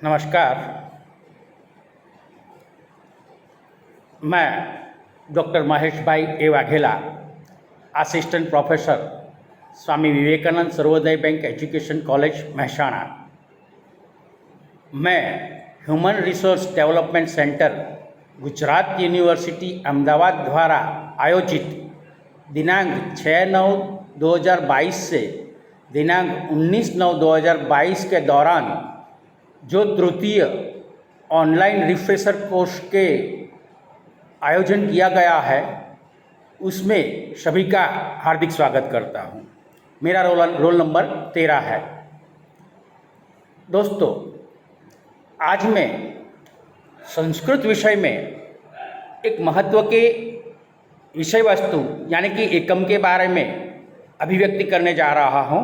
नमस्कार। मैं doctor Mahesh bhai A Vaghela, assistant professor, Swami Vivekananda Sarvodaya bank education college Mehsana. मैं human resource development centre Gujarat university Ahmedabad द्वारा आयोजित दिनांक 6/9/2022 से दिनांक 19/9/2022 के दौरान जो तृतीय ऑनलाइन रिफ्रेशर कोर्स के आयोजन किया गया है उसमें सभी का हार्दिक स्वागत करता हूं। मेरा रोल नंबर 13 है। दोस्तों, आज मैं संस्कृत विषय में एक महत्व के विषय वस्तु यानी कि एकम के बारे में अभिव्यक्ति करने जा रहा हूं,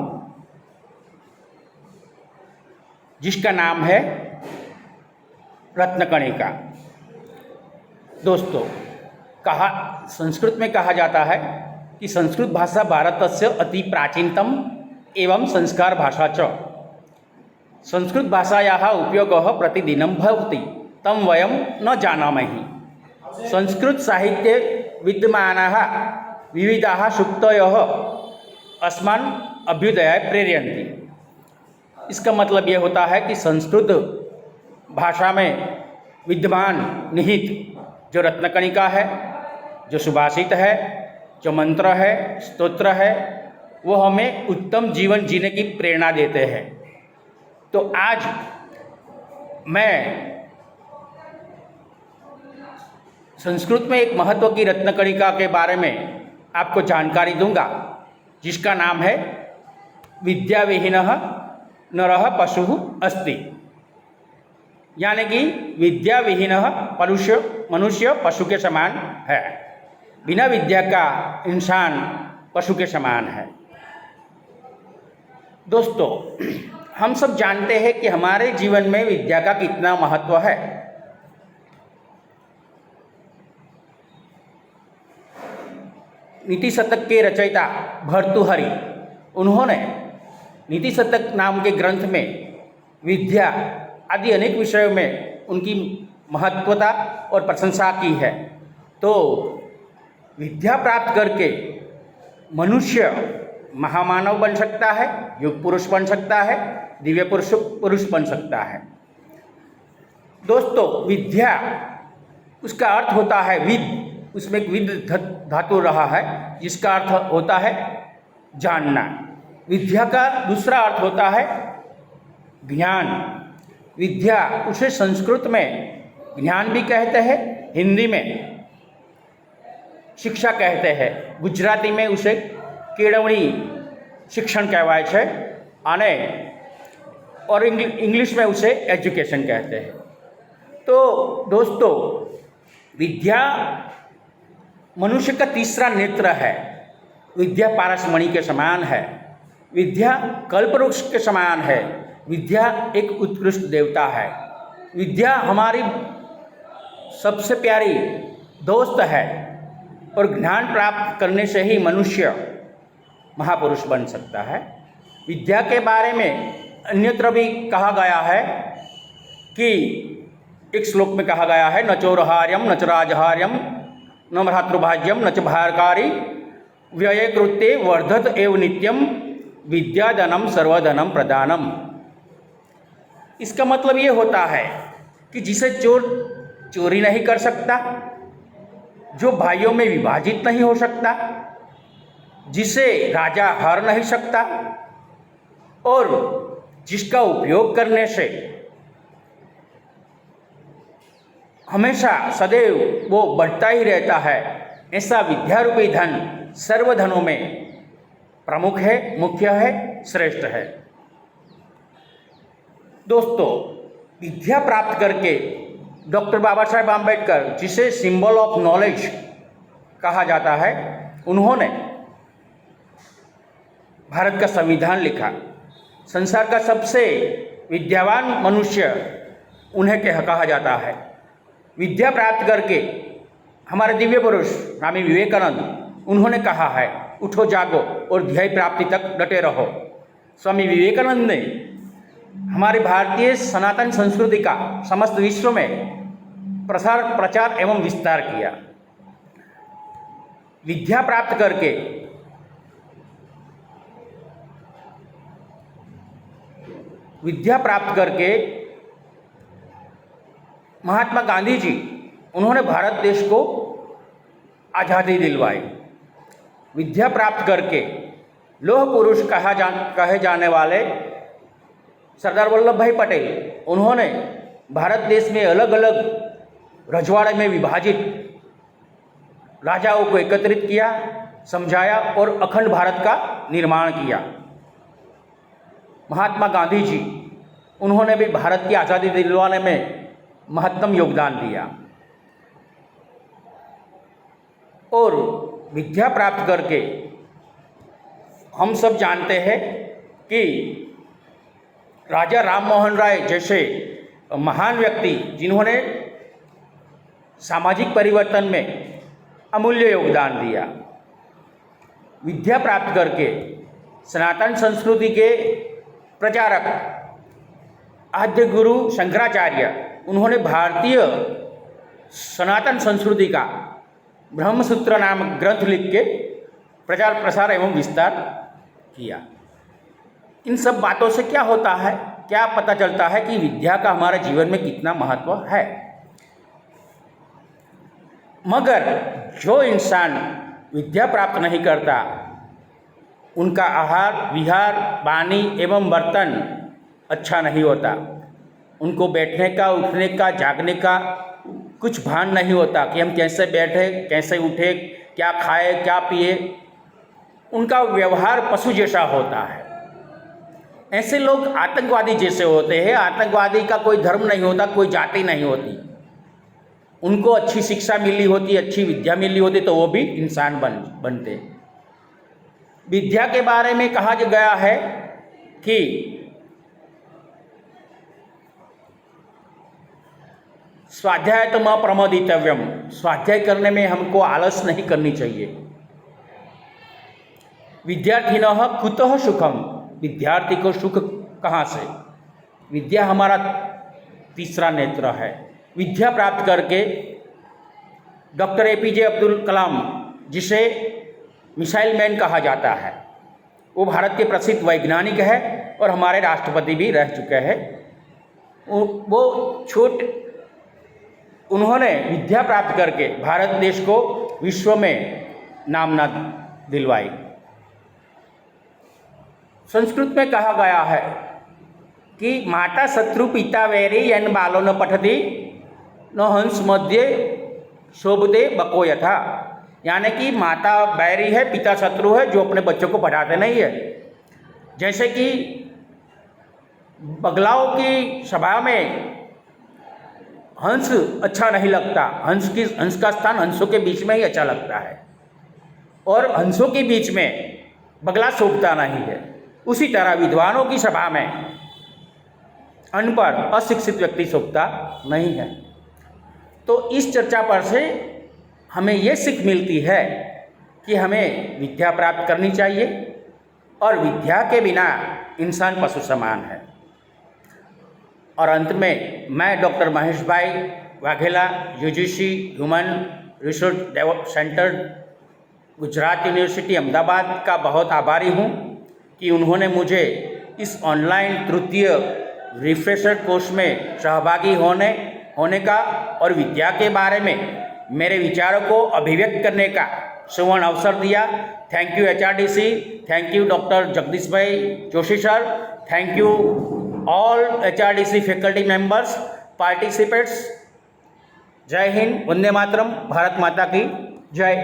जिसका नाम है रत्नकणिका। दोस्तों, संस्कृत में कहा जाता है कि संस्कृत भाषा भारतस्य अति प्राचीनतम एवं संस्कार भाषा च। संस्कृत भाषायाः उपयोगः प्रतिदिनं भवति तं वयं न जानीमः। संस्कृत साहित्ये विद्यमानाः विविधाः सूक्तयः अस्मान् अभ्युदयाय प्रेरयन्ति। इसका मतलब ये होता है कि संस्कृत भाषा में विद्यमान निहित जो रत्नकणिका है, जो सुभाषित है, जो मंत्र है, स्तोत्र है, वो हमें उत्तम जीवन जीने की प्रेरणा देते हैं। तो आज मैं संस्कृत में एक महत्व की रत्नकणिका के बारे में आपको जानकारी दूंगा, जिसका नाम है विद्याविहीनः नरः पशुः अस्ति। यानी कि विद्याविहीनः मनुष्य पशु के समान है। बिना विद्या का इंसान पशु के समान है। दोस्तों, हम सब जानते हैं कि हमारे जीवन में विद्या का कितना महत्व है। नीति शतक के रचयिता भर्तृहरि, उन्होंने नीति शतक नाम के ग्रंथ में विद्या आदि अनेक विषयों में उनकी महत्वता और प्रशंसा की है। तो विद्या प्राप्त करके मनुष्य महामानव बन सकता है, युग पुरुष बन सकता है, दिव्य पुरुष बन सकता है। दोस्तों, विद्या उसका अर्थ होता है विद, उसमें एक विद धातु रहा है, जिसका अर्थ होता है जानना। विद्या का दूसरा अर्थ होता है ज्ञान। विद्या उसे संस्कृत में ज्ञान भी कहते हैं, हिंदी में शिक्षा कहते हैं, गुजराती में उसे केळवणी शिक्षण कहवाय छे और इंग्लिश में उसे एजुकेशन कहते हैं। तो दोस्तों, विद्या मनुष्य का तीसरा नेत्र है। विद्या पारसमणि के समान है। विद्या कल्पवृक्ष के समान है। विद्या एक उत्कृष्ट देवता है। विद्या हमारी सबसे प्यारी दोस्त है और ज्ञान प्राप्त करने से ही मनुष्य महापुरुष बन सकता है। विद्या के बारे में अन्यत्र भी कहा गया है कि एक श्लोक में कहा गया है, न चोरहार्यम न च राजहार्यम न भ्रातृभाज्यम न च भारकारी व्यये कृत्ये वर्धत एव नित्यम विद्याधनम सर्वधनम प्रदानम। इसका मतलब ये होता है कि जिसे चोर चोरी नहीं कर सकता, जो भाइयों में विभाजित नहीं हो सकता, जिसे राजा हार नहीं सकता और जिसका उपयोग करने से हमेशा सदैव वो बढ़ता ही रहता है, ऐसा विद्यारूपी धन सर्वधनों में प्रमुख है, मुख्य है, श्रेष्ठ है। दोस्तों, विद्या प्राप्त करके डॉक्टर बाबा साहेब आम्बेडकर, जिसे सिंबल ऑफ नॉलेज कहा जाता है, उन्होंने भारत का संविधान लिखा। संसार का सबसे विद्यावान मनुष्य उन्हें कहा जाता है। विद्या प्राप्त करके हमारे दिव्य पुरुष स्वामी विवेकानंद, उन्होंने कहा है, उठो जागो और ध्येय प्राप्ति तक डटे रहो। स्वामी विवेकानंद ने हमारी भारतीय सनातन संस्कृति का समस्त विश्व में प्रचार एवं विस्तार किया। विद्या प्राप्त करके महात्मा गांधी जी उन्होंने भारत देश को आज़ादी दिलवाई। विद्या प्राप्त करके लौह पुरुष कहे जाने वाले सरदार वल्लभ भाई पटेल उन्होंने भारत देश में अलग अलग रजवाड़े में विभाजित राजाओं को एकत्रित किया, समझाया और अखंड भारत का निर्माण किया। महात्मा गांधी जी उन्होंने भी भारत की आज़ादी दिलवाने में महत्तम योगदान दिया। और विद्या प्राप्त करके हम सब जानते हैं कि राजा राम मोहन राय जैसे महान व्यक्ति जिन्होंने सामाजिक परिवर्तन में अमूल्य योगदान दिया। विद्या प्राप्त करके सनातन संस्कृति के प्रचारक आद्य गुरु शंकराचार्य उन्होंने भारतीय सनातन संस्कृति का ब्रह्मसूत्र नामक ग्रंथ लिख के प्रचार प्रसार एवं विस्तार किया। इन सब बातों से क्या होता है, क्या पता चलता है कि विद्या का हमारे जीवन में कितना महत्व है। मगर जो इंसान विद्या प्राप्त नहीं करता उनका आहार विहार वाणी एवं बर्तन अच्छा नहीं होता। उनको बैठने का, उठने का, जागने का कुछ भान नहीं होता कि हम कैसे बैठे, कैसे उठे, क्या खाए, क्या पिए। उनका व्यवहार पशु जैसा होता है। ऐसे लोग आतंकवादी जैसे होते हैं। आतंकवादी का कोई धर्म नहीं होता, कोई जाति नहीं होती। उनको अच्छी शिक्षा मिली होती, अच्छी विद्या मिली होती तो वो भी इंसान बनते। विद्या के बारे में कहा गया है कि स्वाध्यायतम प्रमोदितव्यम, स्वाध्याय करने में हमको आलस नहीं करनी चाहिए। विद्यार्थिनः कुतः सुखम, विद्यार्थी को सुख कहाँ से। विद्या हमारा तीसरा नेत्र है। विद्या प्राप्त करके डॉक्टर APJ अब्दुल कलाम, जिसे मिसाइल मैन कहा जाता है, वो भारत के प्रसिद्ध वैज्ञानिक है और हमारे राष्ट्रपति भी रह चुके हैं। उन्होंने विद्या प्राप्त करके भारत देश को विश्व में नामना दिलवाई। संस्कृत में कहा गया है कि माता शत्रु पिता वैरी यन बालो न पठति न हंस मध्य शोभते बको यथा। यानी कि माता बैरी है, पिता शत्रु है, जो अपने बच्चों को पढ़ाते नहीं है। जैसे कि बगलाओं की सभा में हंस अच्छा नहीं लगता, हंस का स्थान हंसों के बीच में ही अच्छा लगता है और हंसों के बीच में बगला शोभता नहीं है। उसी तरह विद्वानों की सभा में अनपढ़ अशिक्षित व्यक्ति शोभता नहीं है। तो इस चर्चा पर से हमें ये सीख मिलती है कि हमें विद्या प्राप्त करनी चाहिए और विद्या के बिना इंसान पशु समान है। और अंत में मैं डॉक्टर महेश भाई Vaghela, UGC human resource centre, Gujarat university Ahmedabad का बहुत आभारी हूँ कि उन्होंने मुझे इस ऑनलाइन तृतीय रिफ्रेशर कोर्स में सहभागी होने का और विद्या के बारे में मेरे विचारों को अभिव्यक्त करने का सुवर्ण अवसर दिया। Thank you HRDC, thank you doctor Jagdish bhai Joshi sir, thank you all HRDC faculty members, participants. जय हिंद, वंदे मातरम, भारत माता की जय।